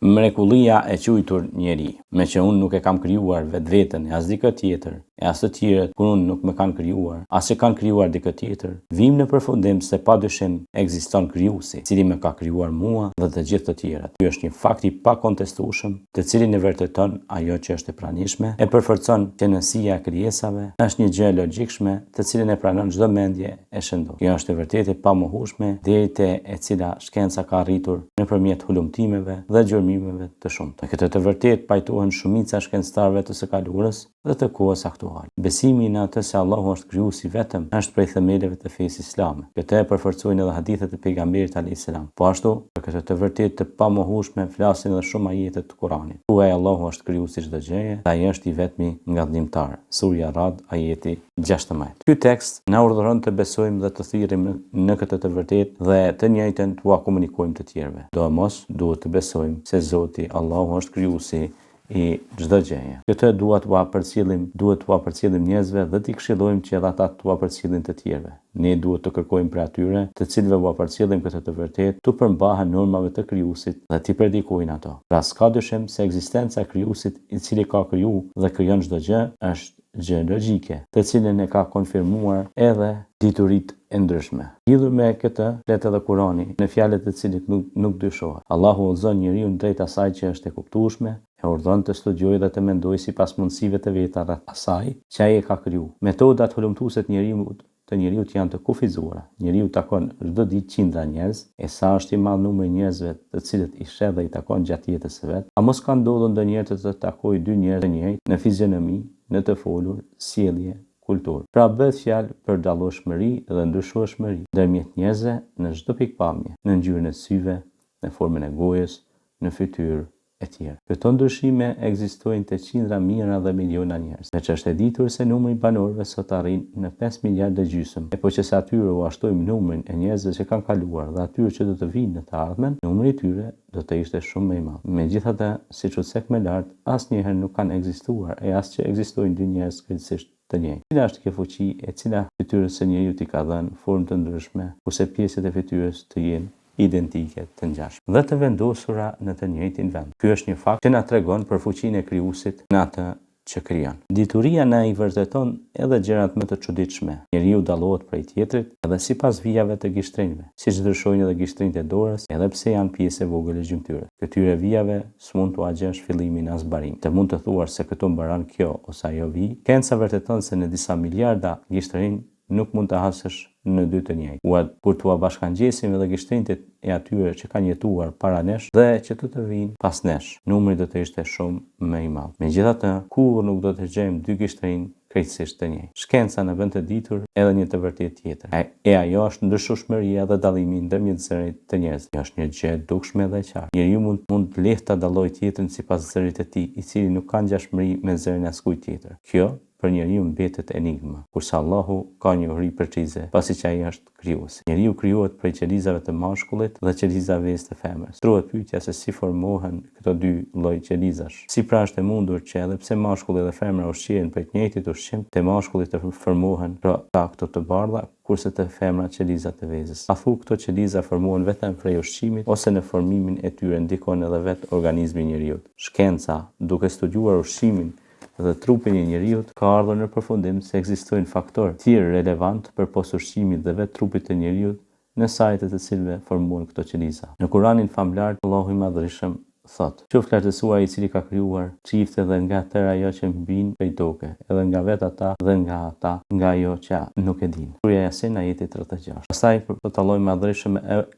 Mrekullia e quajtur njeri. Me që unë nuk e kam krijuar vetveten e as dikë tjetër, e as të tjerët kur unë nuk më kanë krijuar, as e kanë krijuar dikë tjetër, vim në përfundim se padyshim ekziston krijuesi, i cili më ka krijuar mua dhe të gjithë të tjerat. Ky është një fakt i pakontestueshëm, të cilin e vërteton ajo që është e pranishme, e përforcon qenësia e krijesave, është një gjë e logjikshme, të cilën e pranon çdo mendje e shëndosh. Kjo është e vërtetë e pamohueshme, deri te e cila shkenca ka arritur nëpërmjet hulumtimeve dhe gjurmimeve të shumta. Në këtë të vërtetë pajtohen shumica shkencëtarëve të së kaluarës dhe të kohës aktuale. Besimi në atë se Allahu është krijuesi vetëm është prej themeleve të fesë islame. Këtë e përforcojnë edhe hadithet e pejgamberit alayhis salam. Po ashtu, për këtë të vërtetë të pamohueshme flasin edhe shumë ajete të Kuranit. Thuaj Allahu është krijuesi çdo gjëje, ai është i vetmi ngadhimtar. Surja Rad, ajeti 16. Ky tekst na urdhëron të besojmë dhe të thirrim në këtë të vërtetë dhe të njëjtën t'ua komunikojmë të tjerëve. Domos duhet të besojmë se Zoti Allahu është krijuesi i çdo gjëje. Këtë duhet t'ua përcjellim njerëzve dhe t'i këshillojmë që edhe ata t'ua përcjellin të tjerëve. Ne duhet të kërkojmë për atyre, të cilëve ua përcjellim këtë të vërtetë, të përmbahen normave të krijuesit dhe t'i predikojnë ato. Pra s'ka dyshim se ekzistenca e krijuesit, i cili ka kriju dhe krijon çdo gjë, është gjë logjike, të cilën e ka konfirmuar edhe diturit e ndryshme. Lidhur me këtë, flet edhe Kurani, në fjalët të cilit nuk dyshohet. Allahu udhëzon njeriu drejt asaj që është e kuptueshme, e urdhon të studiojë dhe të mendojë sipas mundësive të veta rreth asaj që ai e ka kriju. Metodat hulumtuese të njeriut janë të kufizuara. Njeriu takon çdo ditë qindra njerëz, e sa është i madh numri njerëzve të cilët i sheh dhe i takon gjatë jetës së vet. A mos ka ndodhur ndonjëherë të takojë dy njerëz të njëjtë në fizionomi, në të folur, sjellje, kulturë. Pra bëhet fjalë për dallueshmëri dhe ndryshueshmëri ndërmjet njerëzve në çdo pikpamje, në ngjyrën e syve, në formën e gojës, në fytyrë e tjerë. Këto ndryshime ekzistojnë te qindra mijëra dhe miliona njerëz. Veç është e ditur se numri i banorëve sot arrin në 5 miliardë gjysmë. E po që sa atyre u ashtojmë numrin e njerëzve që kanë kaluar dhe atyre që do të vinë në të ardhmen, numri i tyre do të ishte shumë më i madh. Megjithatë, siç u thek më lart, asnjëherë nuk kanë ekzistuar e as që ekzistojnë dy njerëz krejtësisht të njëjtë. Cila është kjo fuqi e cila fytyrës së njeriu i ka dhënë formë të ndryshme, kurse pjesët e fytyrës të jenë identike të ngjashme dhe të vendosura në të njëjtin vend. Ky është një fakt që na tregon për fuqinë e krijuesit në atë që krijon. Dituria na i vërteton edhe gjërat më të çuditshme. Njeriu dallohet prej tjetrit edhe sipas vijave të gishtrinjve, siç ndryshojnë edhe gishtrinjtë e dorës, edhe pse janë pjesë e vogël e gjymtyrës. Këtyre vijave s'mund t'u agjesh fillimin as barim. Të mund të thuash se këtu mbaron kjo ose ajo vijë. Kenca vërteton se në disa miliarda gishtrinj nuk mund të hasësh në dy të njëjtë. Kur t'ua bashkangjesim edhe gishtrinjtë e atyre që kanë jetuar para nesh dhe që të vinë pas nesh, numri do të ishte shumë më i madh. Megjithatë, kur nuk do të gjejmë dy gishtrinj krejtësisht të njëjtë. Shkenca në vend të ditur edhe një të vërtetë tjetër. Ajo është ndryshueshmëria dhe dallimi ndërmjet zërit të njerëzve. Kjo është një gjë e dukshme dhe e qartë. Njeriu mund lehtë ta dallojë tjetrin sipas zërit të tij, i cili nuk ka ngjashmëri me zërin e askujt tjetër. Kjo për njeriu mbetet enigma, kurse Allahu ka një uri precize, pasi që ai është krijuesi. Njeriu krijohet prej qelizave të mashkullit dhe qelizave të femrës. Trohet pyetja se si formohen këto dy lloj qelizash. Si pra është e mundur që edhe pse mashkulli dhe femra ushqehen prej të njëjtit ushqim, te mashkulli të formohen pra këto të bardha, kurse të femra qeliza të vezës. A thu këto qeliza formohen vetëm prej ushqimit ose në formimin e tyre ndikon edhe vet organizmi i njeriu. Shkenca, duke studiuar ushqimin dhe trupin e njeriut, ka ardhur në përfundim se ekzistojnë faktorë tjerë relevant përpos ushqimit dhe vetë trupit të njeriut në sajtet të cilëve formuan këto qeliza. Në Kuranin famlar, Allahu i Madhërisht thot: "Qoftë lartësuar i cili ka krijuar çifte dhe nga tërë ajo që mbin prej toke, edhe nga vetë ata dhe nga ata, nga ajo që nuk e dinë." Surja Yasin ajeti 36. Pastaj thot Allahu i Madhërisht: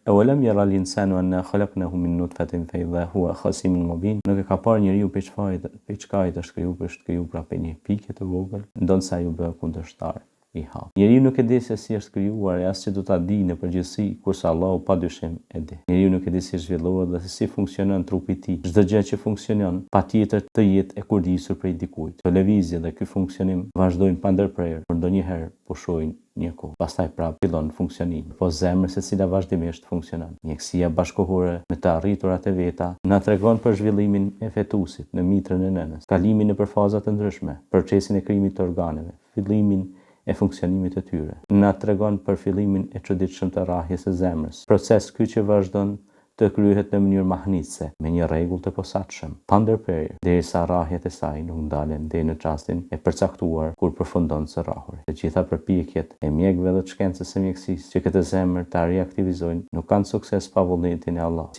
"Awalam yara al-insanu anna khalaqnahu min nutfatin fa idha huwa khasimun mubin." Nuk e ka parë njeriu pe çfarë është kriju pra pe një pikë të vogël, ndonse ai u bë kundërshtar i hap. Njeriu nuk e di se si është krijuar e as që do ta di në përgjithësi, kurse Allahu padyshim e di. Njeriu nuk e di si zhvillohet dhe si funksionon trupi i tij. Çdo gjë që funksionon patjetër të jetë e kurdisur prej dikujt. Televizja dhe ky funksionim vazhdojnë pa ndërprerje, por ndonjëherë pushojnë një kohë. Pastaj prapë fillon funksionimi. Po zemra e cila vazhdimisht funksionon. Mjekësia bashkëkohore me të arriturat e veta na tregon për zhvillimin e fetusit në mitrën e nënës, kalimin nëpër faza të ndryshme, procesin e krijimit të organeve, fillimin e funksionimit të tyre. Na tregon për fillimin e çuditshëm të rrahjes së zemrës. Proces ky që vazhdon të kryhet në mënyrë mahnitse, me një rregull të posaçëm, pa ndërprerje, derisa rrahjet e saj nuk ndalen deri në çastin e përcaktuar kur përfundon së rrahuri. Të gjitha përpjekjet e mjekëve dhe të shkencës së mjekësisë që këtë zemër ta riaktivizojnë nuk kanë sukses pa vullnetin e Allahut,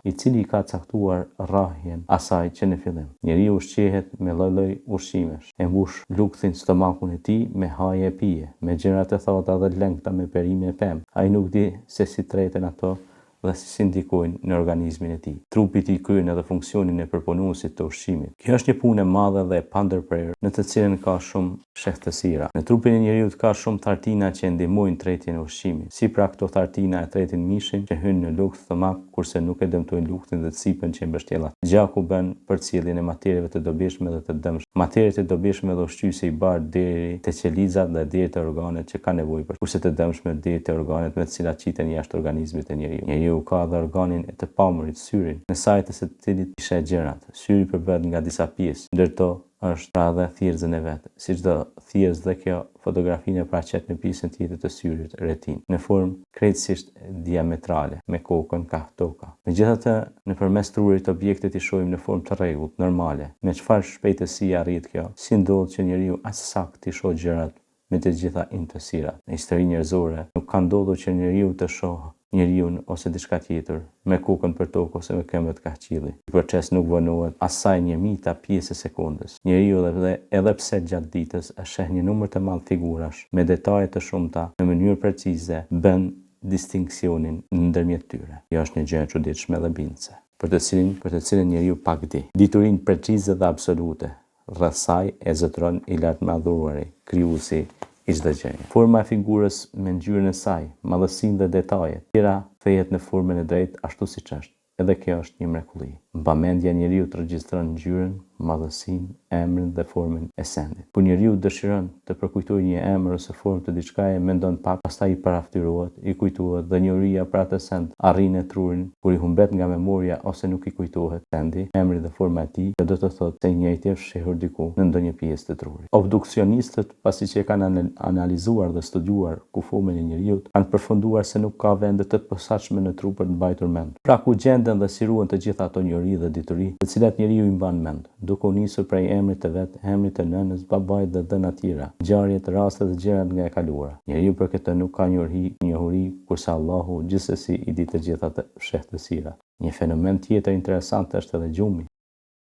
i cili ka caktuar rrahjen asaj që në fillim. Njeriu ushqehet me lloj-lloj ushqimesh, e mbush lugthin stomakun e tij me haje e pije, me gjëra të thota dhe lëngta me perime e pemë. Ai nuk di se si treten ato dhe si ndikojnë në organizmin e tij. Trupi i tij kryen edhe funksionin e përpunuesit të ushqimit. Kjo është një punë e madhe dhe e pandërprerur, në të cilën ka shumë shehtësira. Në trupin e njeriu ka shumë thartina që ndihmojnë tretjen e ushqimit. Si pra këto thartina e tretin mishin që hyn në lugth stomak, kurse nuk e dëmtojnë lugthin dhe sipën që e mbështjell atë. Gjaku bën përcjelljen e materieve të dobishme dhe të dëmshme. Materiet e dobishme dhe ushqyesi i bar deri te qelizat dhe deri te organet që kanë nevojë për, kurse të dëmshme deri te organet me të cilat qiten jashtë organizmit të njeriu. Njeriu ka dhe organin e të pamurit, syrin, në sajtës së cilit ishe gjërat. Syri përbëhet nga disa pjesë, ndërto është pra dhe thjerëzën e vet. Si çdo thjerëz dhe kjo fotografinë e paraqet në pjesën tjetër të syrit, retin, në formë krejtësisht diametrale, me kokën ka toka. Megjithatë, nëpërmes trurit objektet i shohim në formë të rregullt, normale. Me çfarë shpejtësie arrit kjo? Si ndodh që njeriu aq saktë i shoh gjërat me të gjitha intësirat? Në historinë njerëzore nuk ka ndodhur që njeriu të shohë njeriun ose diçka tjetër me kokën për tokë ose me këmbët ka qielli. Ky proces nuk vonohet asaj 1/1000 pjesë e sekondës. Njeriu edhe pse gjatë ditës e sheh një numër të madh figurash me detaje të shumta në mënyrë precize, bën distinksionin ndërmjet tyre. Kjo është një gjë e çuditshme dhe bindse, për të cilën njeriu pak di. Diturinë precize dhe absolute rreth saj e zotron i lartmadhëruari, krijuesi i çdo gjëje. Forma e figurës me ngjyrën e saj, madhësinë dhe detajet, tjera thehet në formën e drejtë ashtu siç është. Edhe kjo është një mrekulli. Mbamendja e njeriu të regjistron ngjyrën, madhësinë, emrin dhe formën e sendit. Kur njeriu dëshiron të përkujtojë një emër ose formë të diçkaje, mendon pak, pastaj i paraftyrohet, i kujtohet dhe njohuria për atë send arrin e trurin. Kur i humbet nga memoria ose nuk i kujtohet sendi, emri dhe forma e tij, kjo do të thotë se njëjti është fshehur diku në ndonjë pjesë të trurit. Obduksionistët, pasi që e kanë analizuar dhe studiuar kufimin e njeriu, kanë përfunduar se nuk ka vende të posaçme në trup për të mbajtur mend. Pra ku gjenden dhe si ruhen të gjitha ato njohuri dhe dituri, të cilat njeriu i mban mend, duke u nisur prej emrit të vet, emrit të nënës, babait dhe dhëna tjera, ngjarjet, rastet dhe gjërat nga e kaluara. Njeriu për këtë nuk ka njohuri, kurse Allahu gjithsesi i di të gjitha të shehtësirat. Një fenomen tjetër interesant është edhe gjumi.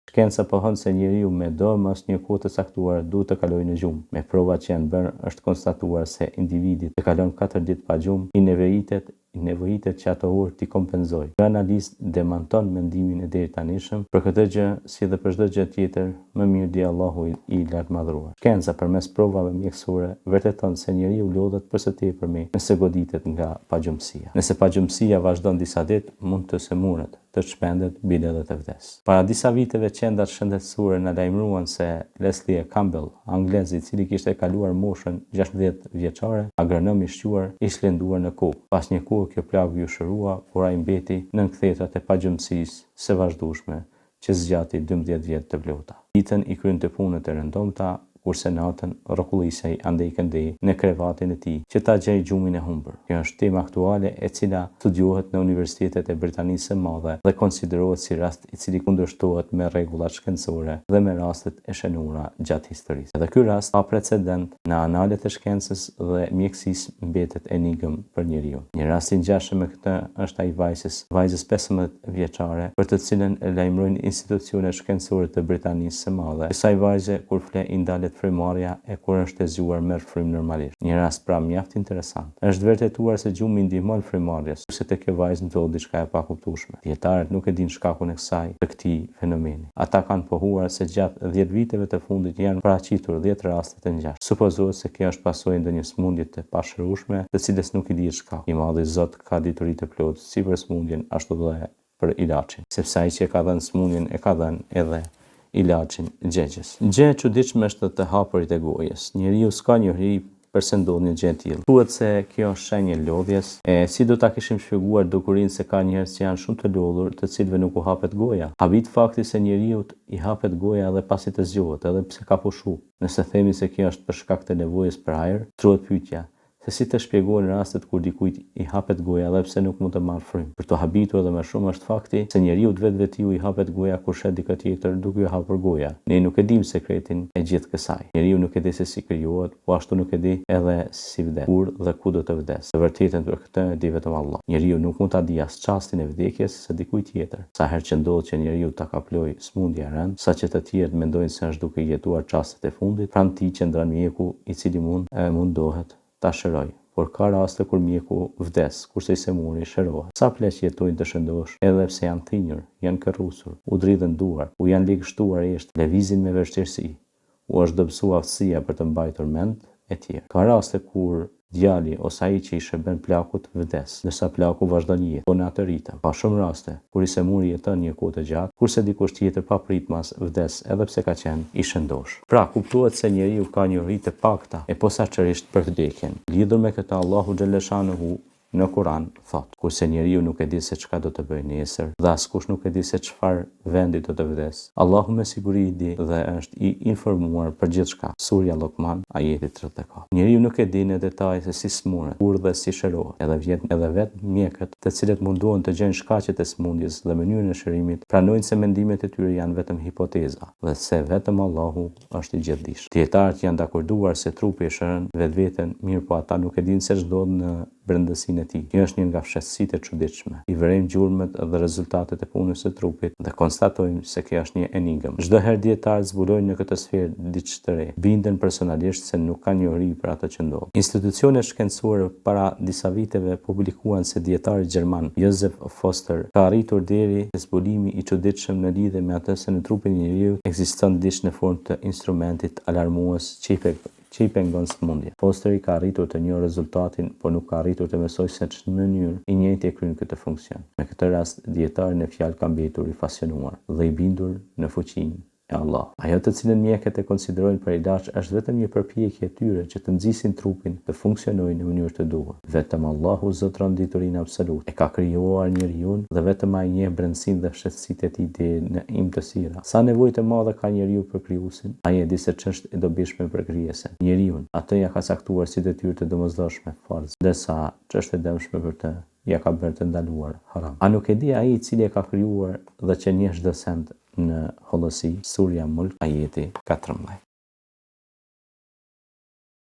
Shkenca pohon se njeriu me mos një kohë të caktuar duhet të kalojë në gjumë. Me provat që janë bërë është konstatuar se individi të kalon 4 ditë pa gjumë i nevojitet që ato orë t'i kompenzojë. Kjo analizë demanton mendimin e deri tanishëm për këtë gjë si dhe për çdo gjë tjetër, më mirë di Allahu i lartmadhëruar. Shkenca përmes provave mjekësore vërteton se njeriu lodhet për së tepërmi nëse goditet nga pagjumësia. Nëse pagjumësia vazhdon disa ditë, mund të sëmurët, të shpendet, bile dhe të vdes. Para disa viteve qendrat shëndetësore na lajmëruan se Leslie Campbell, anglez i cili kishte kaluar moshën 60 vjeçare, agronom i shquar, ishte lënduar në kokë. Pas një kohë kjo plagë u shërua, por ai mbeti nën kthetrat e pagjumësisë së vazhdueshme që zgjati 12 vjet të vlota. Ditën i krynte punët e rëndomta, kurse natën rrokullisej andej këndej në krevatin e tij që ta gjej gjumin e humbur. Kjo është temë aktuale e cila studiohet në universitetet e Britanisë së Madhe dhe konsiderohet si rast i cili kundërshtohet me rregullat shkencore dhe me rastet e shënuara gjatë historisë. Edhe ky rast ka precedent në analet e shkencës dhe mjekësisë mbetet enigm për njeriu. Një rast i ngjashëm me këtë është ai vajzës 15 vjeçare, për të cilën e lajmërojnë institucionet shkencore të Britanisë së Madhe. Kësaj vajze kur fle i ndalet frymarrja e kur është e zgjuar merr frym normalisht. Një rast pra mjaft interesant. Është vërtetuar se gjumi ndihmon frymarrjes, kurse te kjo vajzë ndodh diçka e pakuptueshme. Dietarët nuk e dinë shkakun e këtij fenomeni. Ata kanë pohuar se gjatë 10 viteve të fundit janë paraqitur 10 raste të ngjashme. Supozohet se kjo është pasojë ndonjë smundje të pashërueshme, të cilës nuk i dihet shkaku. I Madhi Zot ka dituri të plotë si për smundjen ashtu dhe për ilaçin, sepse ai që ka dhënë smundjen e ka dhënë edhe ilaçin gjegjes. Gjë e çuditshme është të hapurit e gojës. Njeriu s'ka njohuri përse ndodh një gjë e tillë. Thuhet se kjo është shenjë lodhjes. Si do ta kishim shpjeguar dukurinë se ka njerëz që janë shumë të lodhur, të cilëve nuk u hapet goja? Habit fakti se njeriu i hapet goja edhe pasi të zgjohet, edhe pse ka pushu. Nëse themi se kjo është për shkak të nevojës për ajër, truhet pyetja, se si të shpjegohen rastet kur dikujt i hapet goja edhe pse nuk mund të marrë frymë. Për të habitur edhe më shumë është fakti se njeriu vetvetiu i hapet goja kur shet dikë tjetër duke i hapur goja. Ne nuk e dim sekretin e gjithë kësaj. Njeriu nuk e di se si krijohet, po ashtu nuk e di edhe si vdes, kur dhe ku do të vdes. Të vërtetën për këtë e di vetëm Allah. Njeriu nuk mund ta di as çastin e vdekjes së dikujt tjetër. Sa herë që ndodh që njeriu ta kaploj smundja rënd, saqë të tjerë mendojnë se është duke jetuar çastet e fundit, pranë tij qëndron mjeku i cili mundohet ta shërojë. Por ka raste kur mjeku vdes, kurse i semuri shërohet. Sa pleq jetojnë të shëndosh, edhe pse janë thinjur, janë kërrusur, u dridhen duar, u janë ligështuar jeshtë, lëvizin me vështirësi, u është dobësuar aftësia për të mbajtur mend e tjerë. Ka raste kur djali ose ai që i shërben plakut vdes, ndërsa plaku vazhdon jetë, po në atë ritëm. Ka shumë raste kur i semuri jeton një kohë të gjatë, kurse dikush tjetër pa pritmas vdes edhe pse ka qenë i shëndosh. Pra, kuptohet se njeriu ka një rrit të pakta e posaçërisht për vdekjen. Lidhur me këtë, Allahu xhaleshanuhu në Kur'an thot: kurse njeriu nuk e di se çka do të bëjë nesër, dhe askush nuk e di se çfarë vendi do të vdes, Allahu me siguri i di dhe është i informuar për gjithçka. Surja Luqman, ajeti 34. Njeriu nuk e di në detaj se si smuret, kur dhe si shërohet. Edhe vetë mjekët, të cilët munduan të gjejnë shkaqet e smundjes dhe mënyrën e shërimit, pranojnë se mendimet e tyre janë vetëm hipoteza dhe se vetëm Allahu është i gjithdijshëm. Dietarët janë dakorduar se trupi e shëron vetveten, mirë po ata nuk e dinë se ç'ndodh në brendësinë e tij. Kjo është një nga fshehtësitë e çuditshme. I vërejmë gjurmët dhe rezultatet e punës së trupit dhe konstatojmë se kjo është një enigëm. Çdo herë dietarët zbulojnë në këtë sferë diçka të re, bindën personalisht se nuk kanë njohuri për atë që ndodh. Institucionet shkencore para disa viteve publikuan se dietari gjerman Joseph Foster ka arritur deri te zbulimi i çuditshëm në lidhje me atë se në trupin e njeriu ekziston diç në formë të instrumentit alarmues që i pengon smundje. Fosteri ka arritur të njohë rezultatin, por nuk ka arritur të mësojë se në mënyrë i njëjtë e kryen këtë funksion. Me këtë rast, dietari në fjalë ka mbetur i fascinuar dhe i bindur në fuqinë e Allah. Ajo të cilën mjekët e konsiderojnë për ilaç është vetëm një përpjekje e tyre që të nxisin trupin të funksionojë në mënyrë të duhur. Vetëm Allahu zotron diturinë absolute. E ka krijuar njeriu dhe vetëm ai njeh brendësinë dhe fshehtësitë e tij deri në imtësira. Sa nevojë të madhe ka njeriu për krijuesin? Ai e di se ç'është e dobishme për krijesen. Njeriu, atë ja ka caktuar si detyrë të domosdoshme, farz, ndërsa ç'është e dëmshme për të, ja ka bërë të ndaluar, haram. A nuk e di ai i cili e ka krijuar dhe që njeh çdo send në hollësi? Surja Mulk, ajeti 14.